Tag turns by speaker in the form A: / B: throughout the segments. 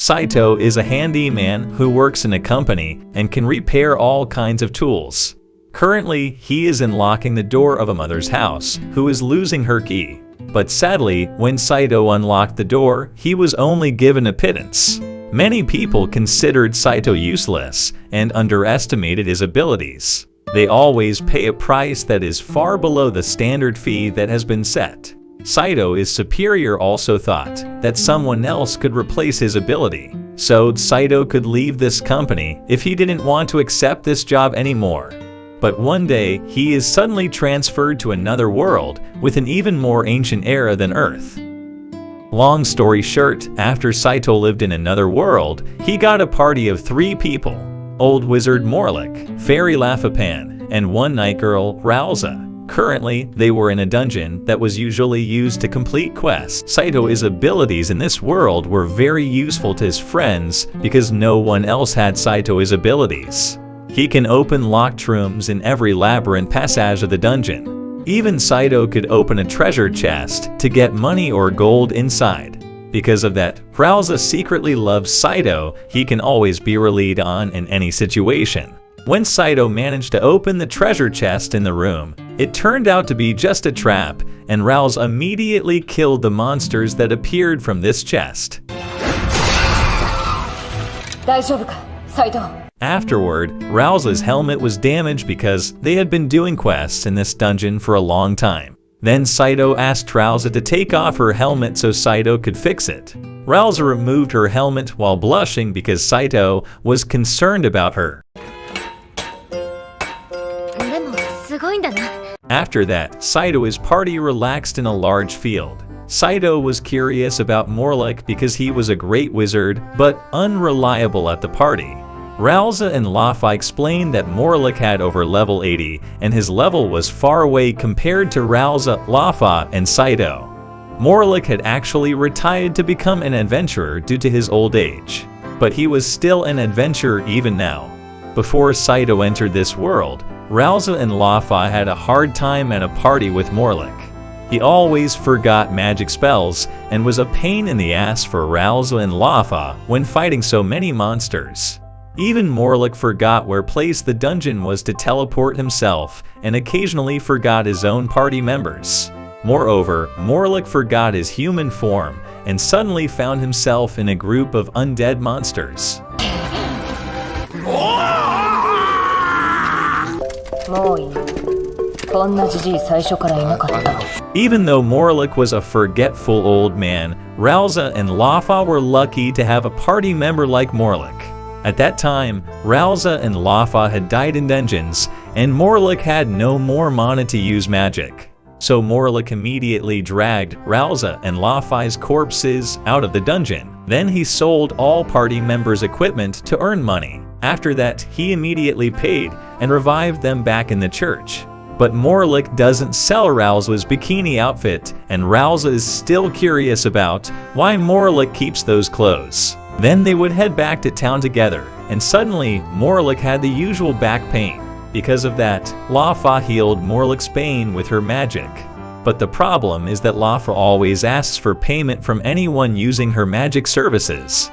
A: Saito is a handyman who works in a company and can repair all kinds of tools. Currently, he is unlocking the door of a mother's house who is losing her key. But sadly, when Saito unlocked the door, he was only given a pittance. Many people considered Saito useless and underestimated his abilities. They always pay a price that is far below the standard fee that has been set. Saito is superior also thought that someone else could replace his ability, so Saito could leave this company if he didn't want to accept this job anymore. But one day, he is suddenly transferred to another world with an even more ancient era than Earth. Long story short, after Saito lived in another world, he got a party of 3 people: Old Wizard Morlik, Fairy Lafapan, and One Night Girl Ralza. Currently, they were in a dungeon that was usually used to complete quests. Saito's abilities in this world were very useful to his friends because no one else had Saito's abilities. He can open locked rooms in every labyrinth passage of the dungeon. Even Saito could open a treasure chest to get money or gold inside. Because of that, Ralza secretly loves Saito. He can always be relied on in any situation. When Saito managed to open the treasure chest in the room, it turned out to be just a trap, and Ralza immediately killed the monsters that appeared from this chest. Afterward, Ralza's helmet was damaged because they had been doing quests in this dungeon for a long time. Then Saito asked Ralza to take off her helmet so Saito could fix it. Ralza removed her helmet while blushing because Saito was concerned about her. After that, Saito's party relaxed in a large field. Saito was curious about Morlik because he was a great wizard, but unreliable at the party. Ralza and Lafa explained that Morlik had over level 80, and his level was far away compared to Ralza, Lafa, and Saito. Morlik had actually retired to become an adventurer due to his old age, but he was still an adventurer even now. Before Saito entered this world, Ralza and Lafa had a hard time at a party with Morlik. He always forgot magic spells and was a pain in the ass for Ralza and Lafa when fighting so many monsters. Even Morlik forgot where place the dungeon was to teleport himself and occasionally forgot his own party members. Moreover, Morlik forgot his human form and suddenly found himself in a group of undead monsters. Even though Morlik was a forgetful old man, Ralza and Lafa were lucky to have a party member like Morlik. At that time, Ralza and Lafa had died in dungeons, and Morlik had no more mana to use magic. So Morlik immediately dragged Ralza and Lafa's corpses out of the dungeon. Then he sold all party members' equipment to earn money. After that, he immediately paid and revived them back in the church. But Morlik doesn't sell Ralza's bikini outfit, and Ralza is still curious about why Morlik keeps those clothes. Then they would head back to town together, and suddenly Morlik had the usual back pain. Because of that, Lafa healed Morlik's pain with her magic. But the problem is that Lafa always asks for payment from anyone using her magic services.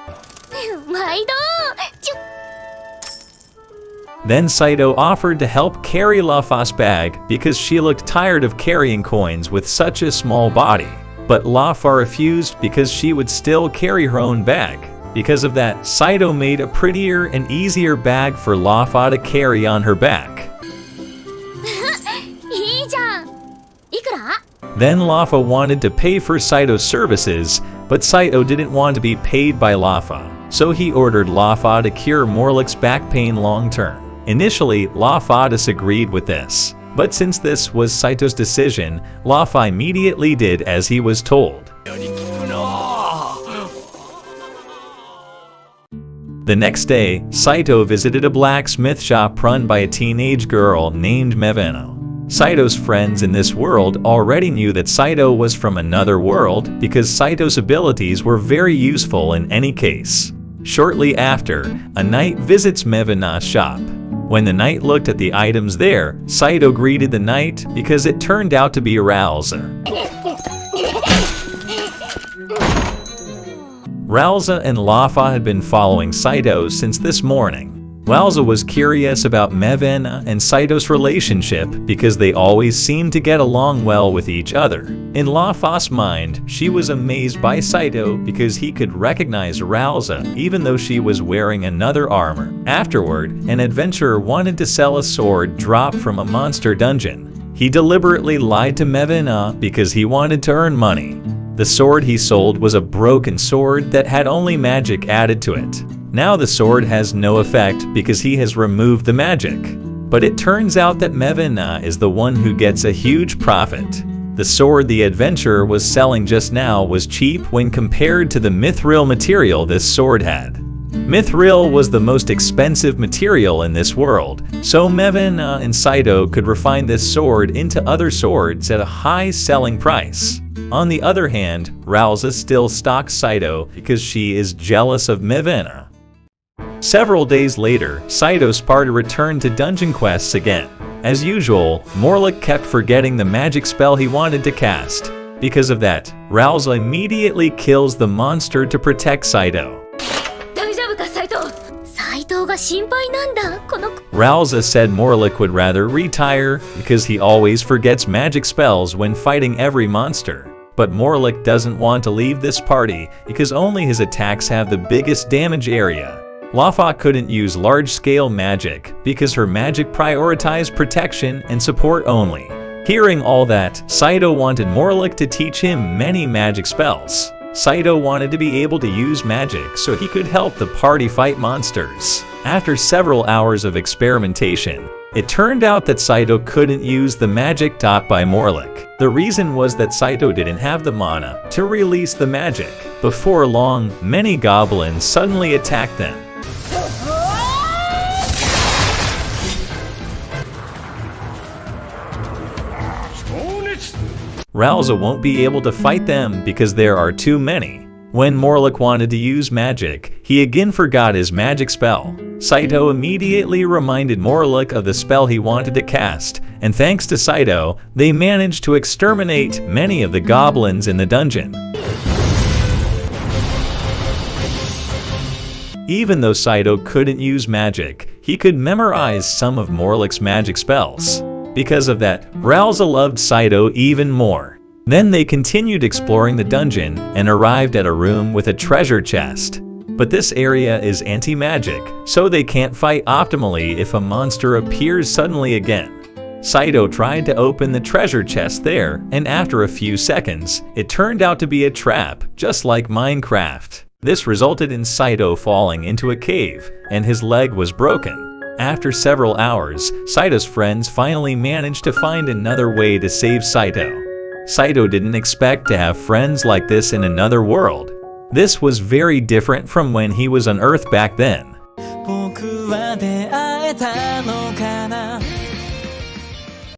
A: Then Saito offered to help carry Lafa's bag because she looked tired of carrying coins with such a small body. But Lafa refused because she would still carry her own bag. Because of that, Saito made a prettier and easier bag for Lafa to carry on her back. Then Lafa wanted to pay for Saito's services, but Saito didn't want to be paid by Lafa, so he ordered Lafa to cure Morlik's back pain long term. Initially, Lafa disagreed with this, but since this was Saito's decision, Lafa immediately did as he was told. The next day, Saito visited a blacksmith shop run by a teenage girl named Mevano. Saito's friends in this world already knew that Saito was from another world because Saito's abilities were very useful in any case. Shortly after, a knight visits Mevana's shop. When the knight looked at the items there, Saito greeted the knight because it turned out to be Ralza. Ralza and Lafa had been following Saito since this morning. Ralza was curious about Mevena and Saito's relationship because they always seemed to get along well with each other. In Lafa's mind, she was amazed by Saito because he could recognize Ralza even though she was wearing another armor. Afterward, an adventurer wanted to sell a sword dropped from a monster dungeon. He deliberately lied to Mevena because he wanted to earn money. The sword he sold was a broken sword that had only magic added to it. Now the sword has no effect because he has removed the magic. But it turns out that Mevena is the one who gets a huge profit. The sword the adventurer was selling just now was cheap when compared to the mithril material this sword had. Mithril was the most expensive material in this world, so Mevena and Saito could refine this sword into other swords at a high selling price. On the other hand, Ralza still stalks Saito because she is jealous of Mevena. Several days later, Saito's party returned to dungeon quests again. As usual, Morlik kept forgetting the magic spell he wanted to cast. Because of that, Ralza immediately kills the monster to protect Saito. Ralza said Morlik would rather retire because he always forgets magic spells when fighting every monster. But Morlik doesn't want to leave this party because only his attacks have the biggest damage area. Lafa couldn't use large-scale magic because her magic prioritized protection and support only. Hearing all that, Saito wanted Morlik to teach him many magic spells. Saito wanted to be able to use magic so he could help the party fight monsters. After several hours of experimentation, it turned out that Saito couldn't use the magic taught by Morlik. The reason was that Saito didn't have the mana to release the magic. Before long, many goblins suddenly attacked them. Ralza won't be able to fight them because there are too many. When Morlik wanted to use magic, he again forgot his magic spell. Saito immediately reminded Morlik of the spell he wanted to cast, and thanks to Saito, they managed to exterminate many of the goblins in the dungeon. Even though Saito couldn't use magic, he could memorize some of Morlik's magic spells. Because of that, Ralza loved Saito even more. Then they continued exploring the dungeon and arrived at a room with a treasure chest. But this area is anti-magic, so they can't fight optimally if a monster appears suddenly again. Saito tried to open the treasure chest there, and after a few seconds, it turned out to be a trap, just like Minecraft. This resulted in Saito falling into a cave, and his leg was broken. After several hours, Saito's friends finally managed to find another way to save Saito. Saito didn't expect to have friends like this in another world. This was very different from when he was on Earth back then.